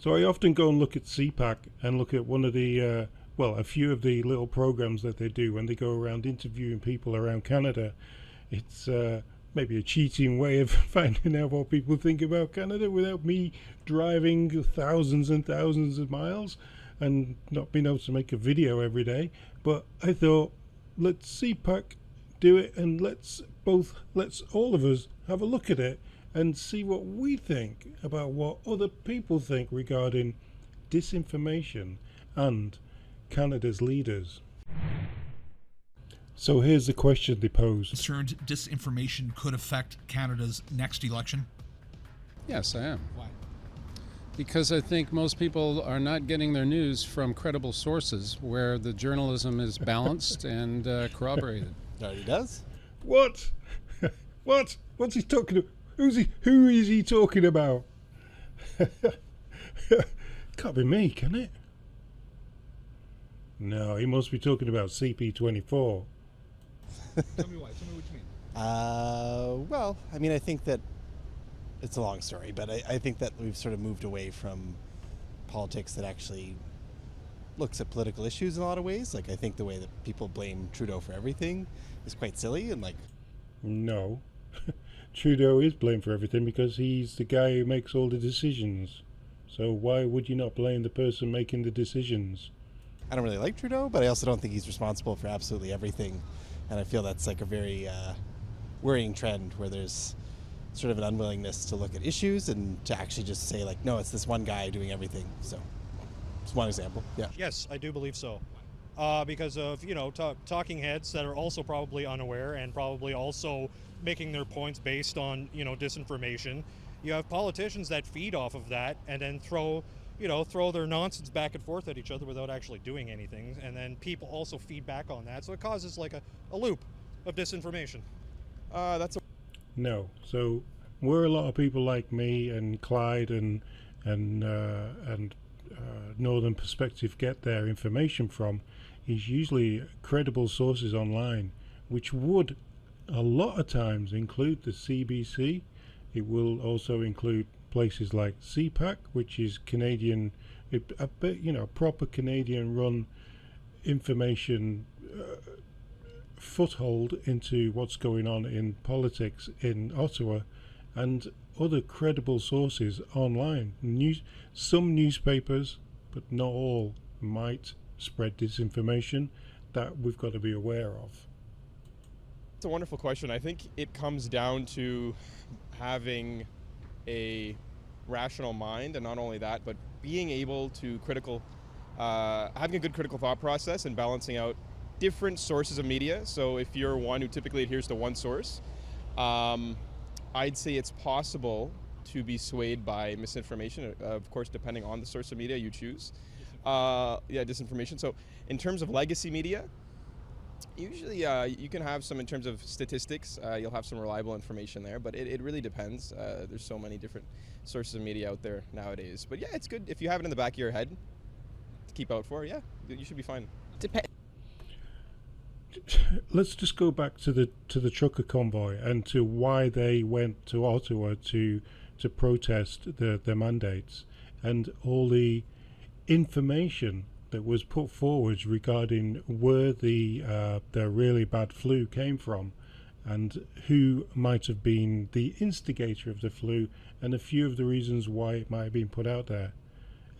So I often go and look at CPAC and look at one of the, a few of the little programs that they do when they go around interviewing people around Canada. It's maybe a cheating way of finding out what people think about Canada without me driving thousands and thousands of miles and not being able to make a video every day. But I thought, let's CPAC do it, and let's all of us have a look at it and see what we think about what other people think regarding disinformation and Canada's leaders. So here's the question they posed. Concerned disinformation could affect Canada's next election? Yes, I am. Why? Because I think most people are not getting their news from credible sources where the journalism is balanced and corroborated. No, he does. What? What? What's he talking about? Who is he talking about? Can't be me, can it? No, he must be talking about CP24. Tell me why. Tell me what you mean. Well, I mean, I think that it's a long story, but I think that we've sort of moved away from politics that actually looks at political issues in a lot of ways. Like, I think the way that people blame Trudeau for everything is quite silly and like... No. Trudeau is blamed for everything because he's the guy who makes all the decisions. So why would you not blame the person making the decisions? I don't really like Trudeau, but I also don't think he's responsible for absolutely everything. And I feel that's like a very worrying trend where there's sort of an unwillingness to look at issues and to actually just say like, no, it's this one guy doing everything. So it's one example. Yeah. Yes, I do believe so. Because of, talking heads that are also probably unaware and probably also making their points based on, disinformation. You have politicians that feed off of that and then throw their nonsense back and forth at each other without actually doing anything. And then people also feed back on that. So it causes like a loop of disinformation. No. So where a lot of people like me and Clyde and Northern Perspective get their information from is usually credible sources online, which would a lot of times include the CBC. It will also include places like CPAC, which is Canadian, a bit, proper Canadian-run information foothold into what's going on in politics in Ottawa, and other credible sources online. Some newspapers, but not all, might spread disinformation that we've got to be aware of. It's a wonderful question. I think it comes down to having a rational mind, and not only that, but being able to having a good critical thought process and balancing out different sources of media. So if you're one who typically adheres to one source, I'd say it's possible to be swayed by misinformation, of course, depending on the source of media you choose. Disinformation. So in terms of legacy media, usually you can have some in terms of statistics. You'll have some reliable information there, but it really depends. There's so many different sources of media out there nowadays. But yeah, it's good if you have it in the back of your head to keep out for. Yeah, you should be fine. Let's just go back to the trucker convoy and to why they went to Ottawa to protest their mandates, and all the information that was put forward regarding where the really bad flu came from and who might have been the instigator of the flu and a few of the reasons why it might have been put out there.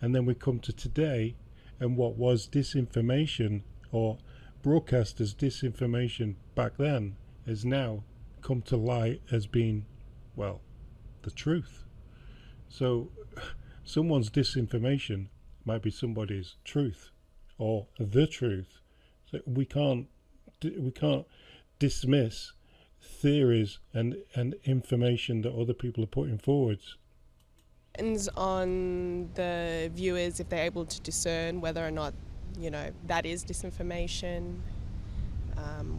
And then we come to today, and what was disinformation or broadcast as disinformation back then has now come to light as being, well, the truth. So someone's disinformation might be somebody's truth or the truth. So we can't dismiss theories and information that other people are putting forwards. Depends on the viewers if they're able to discern whether or not that is disinformation,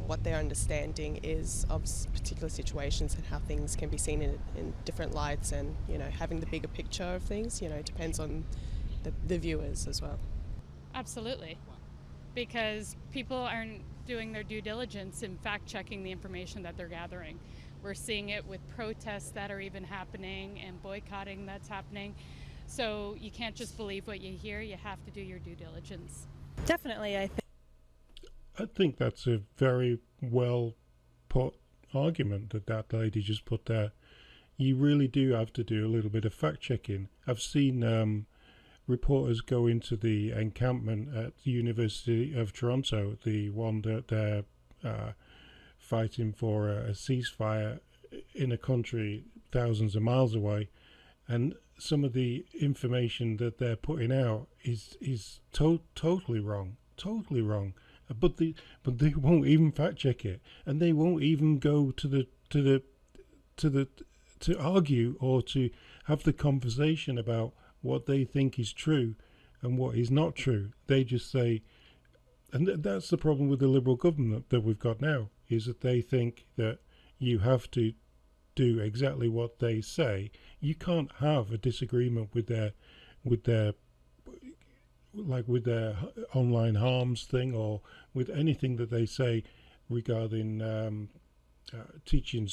what their understanding is of particular situations and how things can be seen in different lights, and having the bigger picture of things. It depends on the viewers as well. Absolutely, because people aren't doing their due diligence in fact-checking the information that they're gathering. We're seeing it with protests that are even happening and boycotting that's happening. So you can't just believe what you hear. You have to do your due diligence. Definitely, I think that's a very well put argument that lady just put there. You really do have to do a little bit of fact checking. I've seen reporters go into the encampment at the University of Toronto, the one that they're fighting for a ceasefire in a country thousands of miles away, and some of the information that they're putting out is totally wrong. But they won't even fact check it, and they won't even go to argue or to have the conversation about what they think is true and what is not true. They just say, and that's the problem with the Liberal government that we've got now, is that they think that you have to do exactly what they say. You can't have a disagreement with their online harms thing, or with anything that they say regarding teaching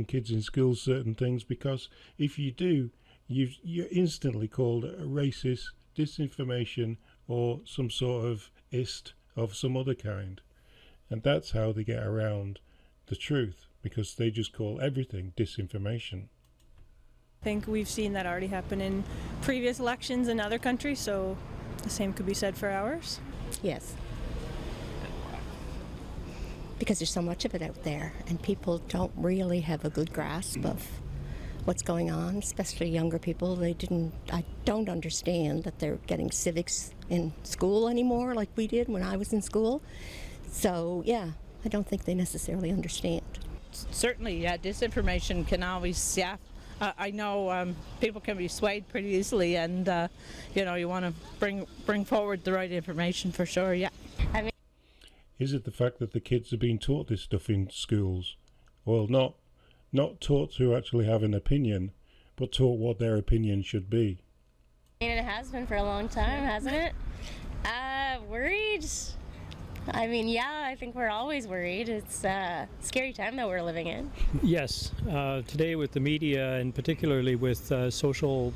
kids in schools certain things, because if you do, you're instantly called a racist, disinformation, or some sort of ist of some other kind. And that's how they get around the truth, because they just call everything disinformation. I think we've seen that already happen in previous elections in other countries, so the same could be said for ours. Yes. Because there's so much of it out there, and people don't really have a good grasp of what's going on, especially younger people. I don't understand that they're getting civics in school anymore like we did when I was in school. So, yeah, I don't think they necessarily understand. Certainly, yeah, disinformation can always, I know people can be swayed pretty easily, and, you want to bring forward the right information for sure, yeah. Is it the fact that the kids are being taught this stuff in schools? Well, not taught to actually have an opinion, but taught what their opinion should be. And it has been for a long time, hasn't it? Worried? I mean, yeah, I think we're always worried. It's a scary time that we're living in. Yes. Today with the media, and particularly with social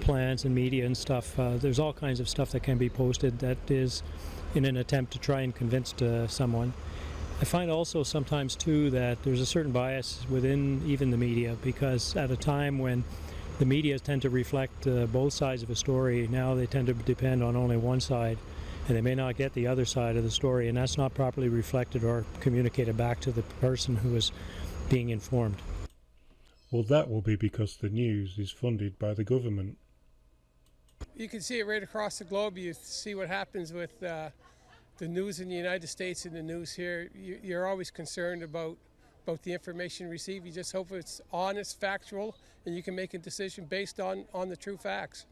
plans and media and stuff, there's all kinds of stuff that can be posted that is in an attempt to try and convince someone. I find also sometimes too that there's a certain bias within even the media, because at a time when the media tend to reflect both sides of a story, now they tend to depend on only one side, and they may not get the other side of the story, and that's not properly reflected or communicated back to the person who is being informed. Well, that will be because the news is funded by the government. You can see it right across the globe. You see what happens with the news in the United States and the news here. You're always concerned about the information received. You just hope it's honest, factual, and you can make a decision based on the true facts.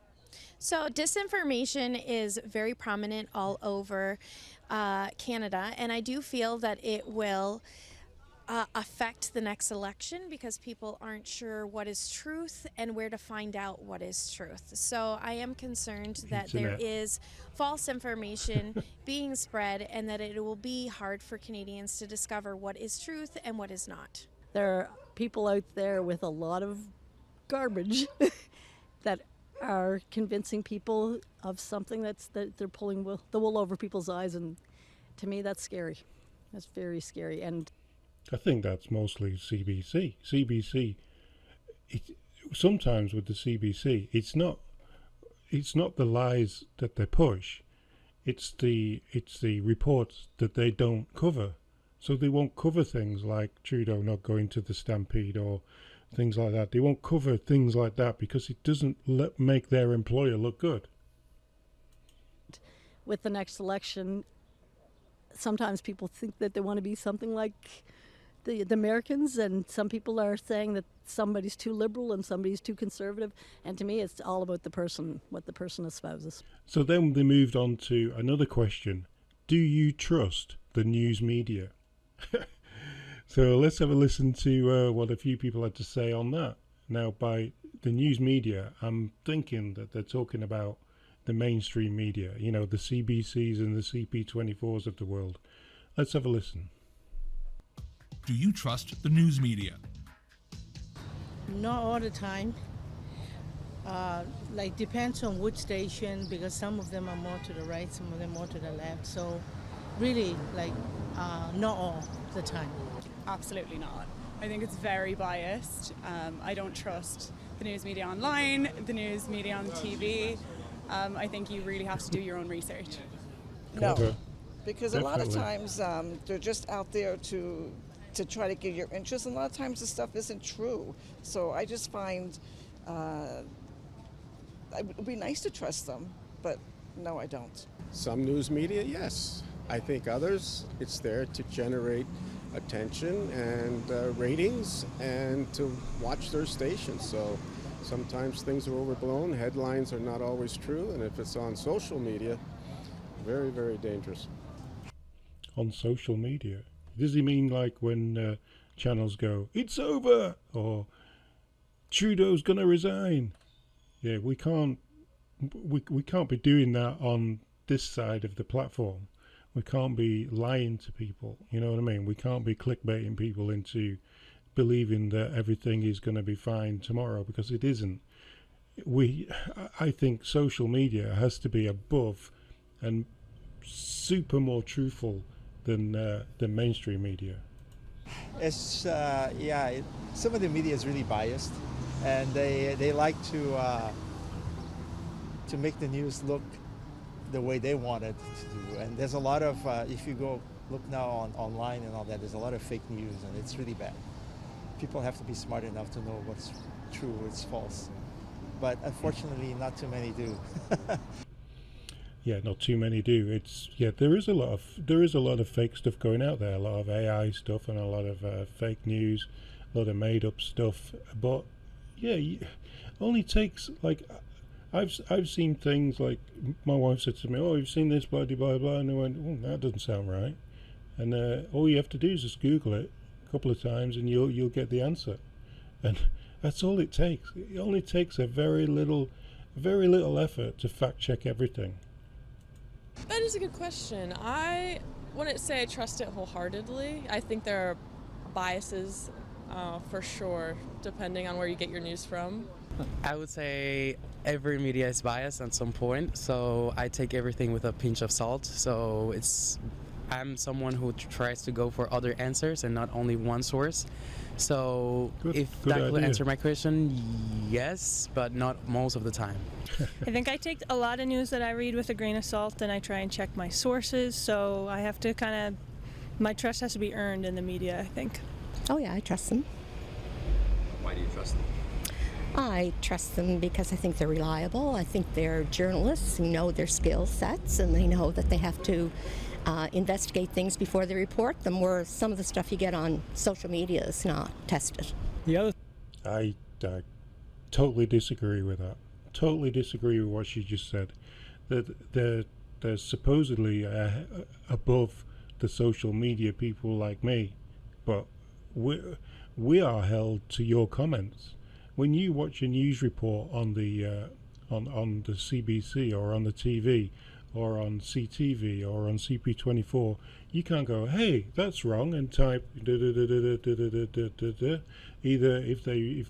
So disinformation is very prominent all over Canada, and I do feel that it will affect the next election, because people aren't sure what is truth and where to find out what is truth. So I am concerned that there is false information being spread, and that it will be hard for Canadians to discover what is truth and what is not. There are people out there with a lot of garbage that are convincing people of something that they're pulling the wool over people's eyes, and to me that's scary. That's very scary. And I think that's mostly CBC. CBC, sometimes with the CBC, it's not the lies that they push, it's the reports that they don't cover. So they won't cover things like Trudeau not going to the Stampede or things like that. They won't cover things like that because it doesn't make their employer look good. With the next election, sometimes people think that they want to be something like the Americans, and some people are saying that somebody's too liberal and somebody's too conservative, and to me it's all about the person, what the person espouses. So then they moved on to another question. Do you trust the news media? So let's have a listen to what a few people had to say on that. Now, by the news media, I'm thinking that they're talking about the mainstream media, the CBCs and the CP24s of the world. Let's have a listen. Do you trust the news media? Not all the time. Like depends on which station, because some of them are more to the right, some of them more to the left. So really, like not all the time. Absolutely not. I think it's very biased. I don't trust the news media online, the news media on TV. I think you really have to do your own research. No, because a lot of Definitely. times they're just out there to try to get your interest, and a lot of times the stuff isn't true. So I just find it would be nice to trust them, but no, I don't. Some news media, yes. I think others, it's there to generate attention and ratings and to watch their stations. So sometimes things are overblown, headlines are not always true, and if it's on social media, very, very dangerous. On social media, does he mean like when channels go, "It's over," or "Trudeau's gonna resign"? Yeah, we can't be doing that on this side of the platform. We can't be lying to people. You know what I mean? We can't be clickbaiting people into believing that everything is going to be fine tomorrow, because it isn't. I think social media has to be above and super more truthful than mainstream media. It's some of the media is really biased, and they like to make the news look the way they want it to do. And there's a lot of if you go look now online and all that, there's a lot of fake news, and it's really bad. People have to be smart enough to know what's true, what's false. But unfortunately, not too many do. Yeah, not too many do. There is a lot of fake stuff going out there, a lot of AI stuff and a lot of fake news, a lot of made up stuff. But yeah, only takes like I've seen things like my wife said to me, "Oh, you've seen this, blah blah blah blah," and I went, "Oh, that doesn't sound right." And all you have to do is just Google it a couple of times, and you'll get the answer. And that's all it takes. It only takes a very little effort to fact check everything. That is a good question. I wouldn't say I trust it wholeheartedly. I think there are biases for sure, depending on where you get your news from. I would say every media is biased at some point, so I take everything with a pinch of salt. So I'm someone who tries to go for other answers and not only one source. So if that would answer my question, yes, but not most of the time. I think I take a lot of news that I read with a grain of salt, and I try and check my sources, so I have to my trust has to be earned in the media, I think. Oh yeah, I trust them. Why do you trust them? I trust them because I think they're reliable. I think they're journalists who know their skill sets, and they know that they have to investigate things before they report them, where some of the stuff you get on social media is not tested. I totally disagree with that. Totally disagree with what she just said. That they're supposedly above the social media people like me, but we are held to your comments. When you watch a news report on the on the CBC or on the TV or on CTV or on CP24, you can't go, "Hey, that's wrong," and type either if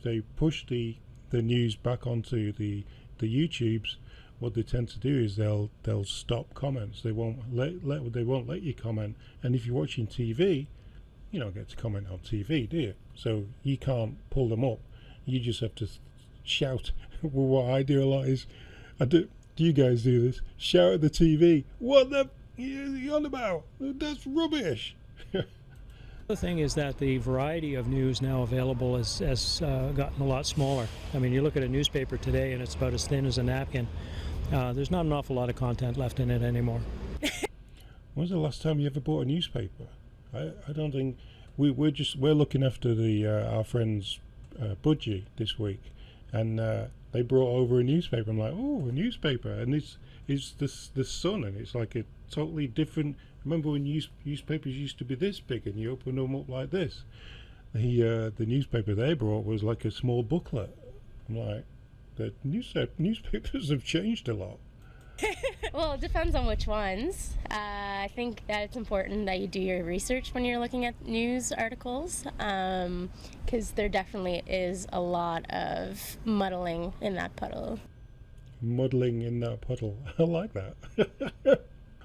they push the news back onto the YouTubes, what they tend to do is they'll stop comments. They won't let you comment. And if you're watching TV, you don't get to comment on TV, do you? So you can't pull them up. You just have to shout. Well, what I do a lot is, do you guys do this? Shout at the TV. What the are you on about? That's rubbish. The thing is that the variety of news now available has gotten a lot smaller. I mean, you look at a newspaper today and it's about as thin as a napkin. There's not an awful lot of content left in it anymore. When was the last time you ever bought a newspaper? I don't think we're looking after our friends Budgie this week, and they brought over a newspaper. I'm like, oh, a newspaper, and it's the Sun, and it's like a totally different. Remember when newspapers used to be this big, and you open them up like this? The newspaper they brought was like a small booklet. I'm like, the newspapers have changed a lot. Well, it depends on which ones. I think that it's important that you do your research when you're looking at news articles, because there definitely is a lot of muddling in that puddle. Muddling in that puddle. I like that.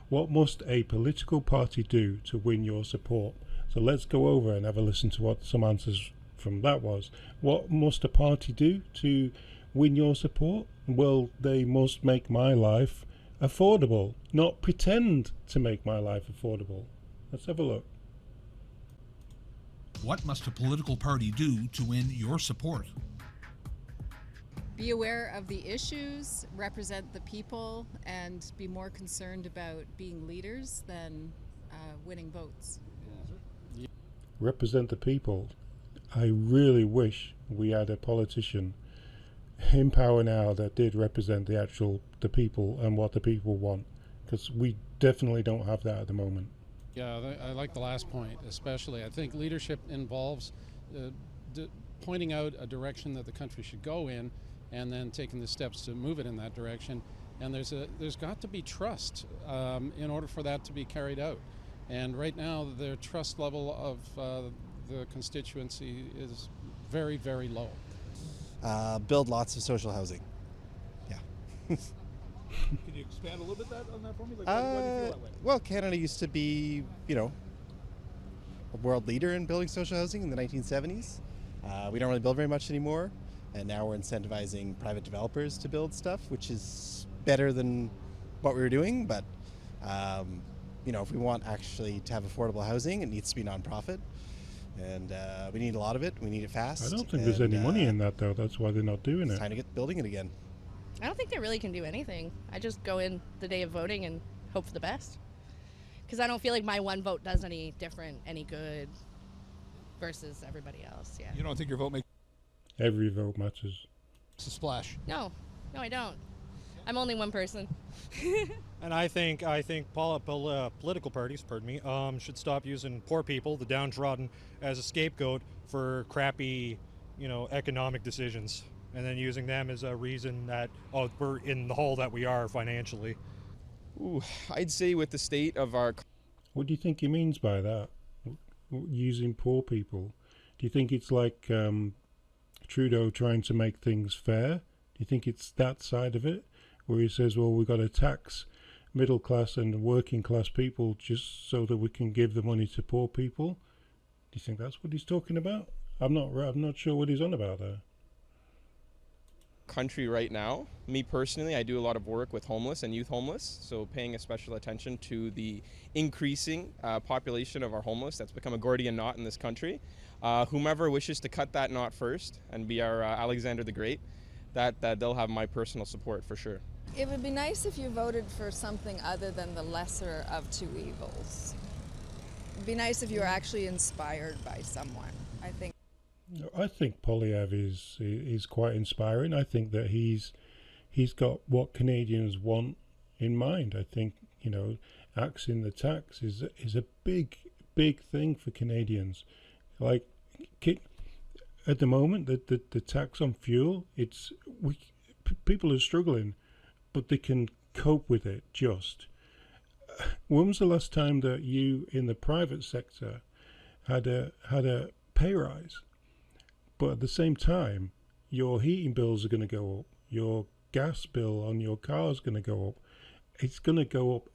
What must a political party do to win your support? So let's go over and have a listen to what some answers from that was. What must a party do to win your support? Well, they must make my life affordable, not pretend to make my life affordable. Let's have a look. What must a political party do to win your support? Be aware of the issues, represent the people, and be more concerned about being leaders than winning votes. Represent the people. I really wish we had a politician in power now that did represent the people and what the people want, because we definitely don't have that at the moment. Yeah, I like the last point especially. I think leadership involves pointing out a direction that the country should go in, and then taking the steps to move it in that direction. And there's got to be trust in order for that to be carried out. And right now, the trust level of the constituency is very, very low. Build lots of social housing. Yeah. Can you expand a little bit on that for me? Like, why do you feel that way? Well, Canada used to be, a world leader in building social housing in the 1970s. We don't really build very much anymore. And now we're incentivizing private developers to build stuff, which is better than what we were doing. But, if we want actually to have affordable housing, it needs to be nonprofit. And we need a lot of it. We need it fast. I don't think there's any money in that, though. That's why they're not doing it. It's time to get building it again. I don't think they really can do anything. I just go in the day of voting and hope for the best. Because I don't feel like my one vote does any different, any good versus everybody else. Yeah. You don't think your vote makes Every vote matters. a splash? No, I don't. I'm only one person. And I think political parties, should stop using poor people, the downtrodden, as a scapegoat for crappy, economic decisions, and then using them as a reason that we're in the hole that we are financially. Ooh, I'd say with the state of our... What do you think he means by that? Using poor people? Do you think it's like Trudeau trying to make things fair? Do you think it's that side of it? Where he says, well, we've got to tax middle class and working class people just so that we can give the money to poor people? Do you think that's what he's talking about? I'm not sure what he's on about there. Country right now, me personally, I do a lot of work with homeless and youth homeless, so paying a special attention to the increasing population of our homeless. That's become a Gordian knot in this country. Whomever wishes to cut that knot first and be our Alexander the Great, that they'll have my personal support for sure. It would be nice if you voted for something other than the lesser of two evils. It'd be nice if you were actually inspired by someone, I think. I think Poilievre is quite inspiring. I think that he's got what Canadians want in mind. I think, axing the tax is a big thing for Canadians. Like, at the moment, the tax on fuel, people are struggling, but they can cope with it just. When was the last time that you in the private sector had a pay rise? But at the same time, your heating bills are going to go up. Your gas bill on your car is going to go up. It's going to go up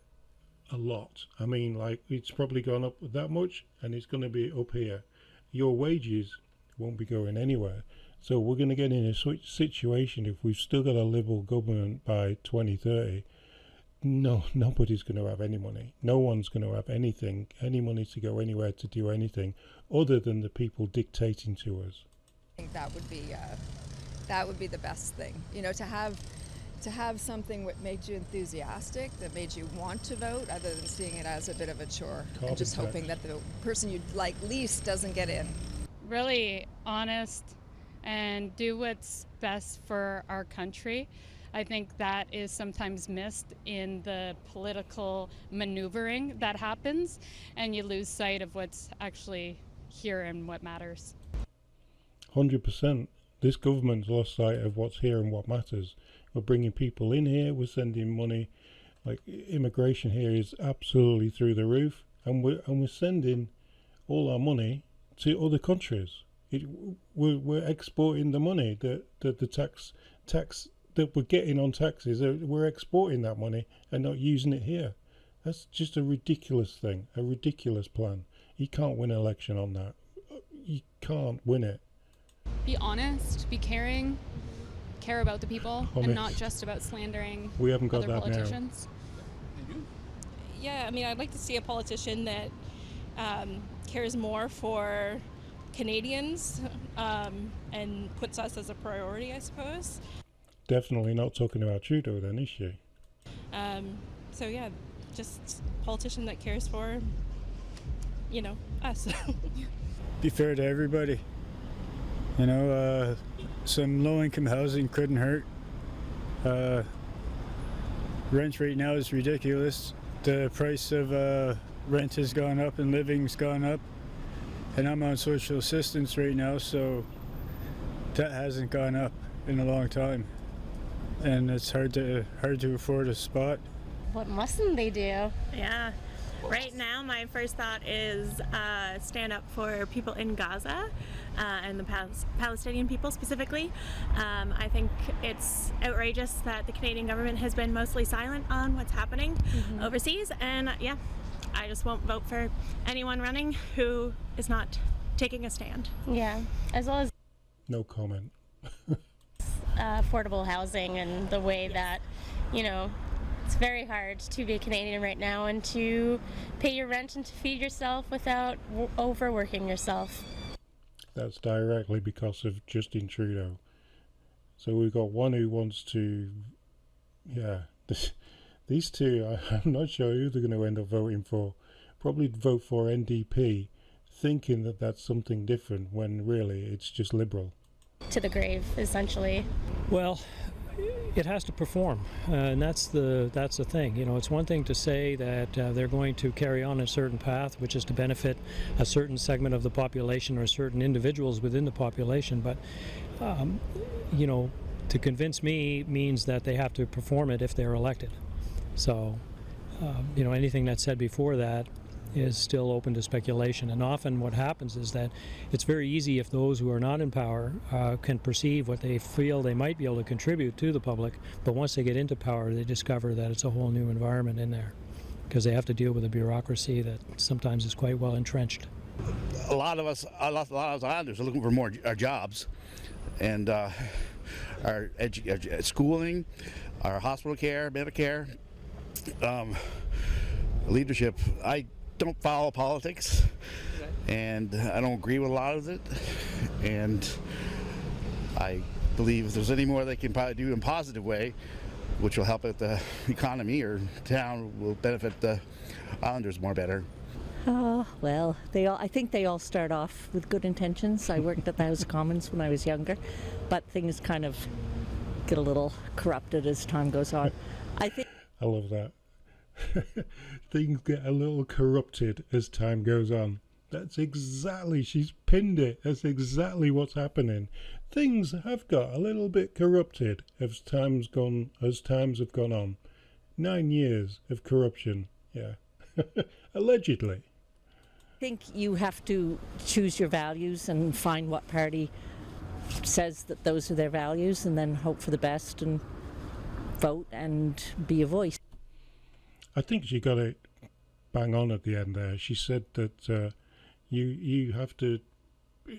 a lot. I mean, it's probably gone up that much, and it's going to be up here. Your wages won't be going anywhere. So we're going to get in a situation, if we've still got a Liberal government by 2030, nobody's going to have any money. No one's going to have any money to go anywhere to do anything other than the people dictating to us. I think that would be the best thing, to have something that made you enthusiastic, that made you want to vote, other than seeing it as a bit of a chore and just hoping that the person you like least doesn't get in. Really honest and do what's best for our country. I think that is sometimes missed in the political maneuvering that happens, and you lose sight of what's actually here and what matters. 100%. This government's lost sight of what's here and what matters. We're bringing people in here, we're sending money Like, immigration here is absolutely through the roof, and we're sending all our money to other countries. We're exporting the money that the tax that we're getting on taxes. We're exporting that money and not using it here. That's just a ridiculous thing, a ridiculous plan. You can't win an election on that. You can't win it. Be honest, be caring, care about the people, and Honest. not just about slandering We haven't got other that politicians. Yeah, I mean, I'd like to see a politician that cares more for Canadians and puts us as a priority, I suppose. Definitely not talking about Trudeau then, is she? So yeah, just a politician that cares for, us. Be fair to everybody. Some low-income housing couldn't hurt. Rent right now is ridiculous. The price of rent has gone up and living's gone up. And I'm on social assistance right now, so that hasn't gone up in a long time. And it's hard to afford a spot. What mustn't they do? Yeah. Right now, my first thought is stand up for people in Gaza and the Palestinian people specifically. I think it's outrageous that the Canadian government has been mostly silent on what's happening overseas. And yeah, I just won't vote for anyone running who is not taking a stand. Yeah, as well as No comment. affordable housing and the way that, it's very hard to be a Canadian right now and to pay your rent and to feed yourself without overworking yourself. That's directly because of Justin Trudeau. So we've got one who wants to, these two, I'm not sure who they're going to end up voting for. Probably vote for NDP, thinking that that's something different when really it's just Liberal. To the grave, essentially. Well, it has to perform, and that's the thing. It's one thing to say that they're going to carry on a certain path, which is to benefit a certain segment of the population or certain individuals within the population, but to convince me means that they have to perform it if they're elected. So anything that's said before that is still open to speculation. And often what happens is that it's very easy if those who are not in power can perceive what they feel they might be able to contribute to the public, but once they get into power they discover that it's a whole new environment in there because they have to deal with a bureaucracy that sometimes is quite well entrenched. A lot of us Islanders are looking for more jobs, and our schooling, our hospital care, Medicare, leadership. I don't follow politics, and I don't agree with a lot of it, and I believe if there's any more they can probably do in a positive way, which will help out the economy or town, will benefit the Islanders more better. Well, I think they all start off with good intentions. I worked at the House of Commons when I was younger, but things kind of get a little corrupted as time goes on. I love that. Things get a little corrupted as time goes on. That's exactly, she's pinned it. That's exactly what's happening. Things have got a little bit corrupted as times have gone on. 9 years of corruption, yeah. Allegedly. I think you have to choose your values and find what party says that those are their values, and then hope for the best and vote and be a voice. I think she got it bang on at the end there. She said that you have to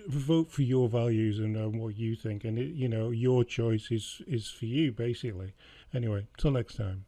vote for your values and what you think, and your choice is for you, basically. Anyway, till next time.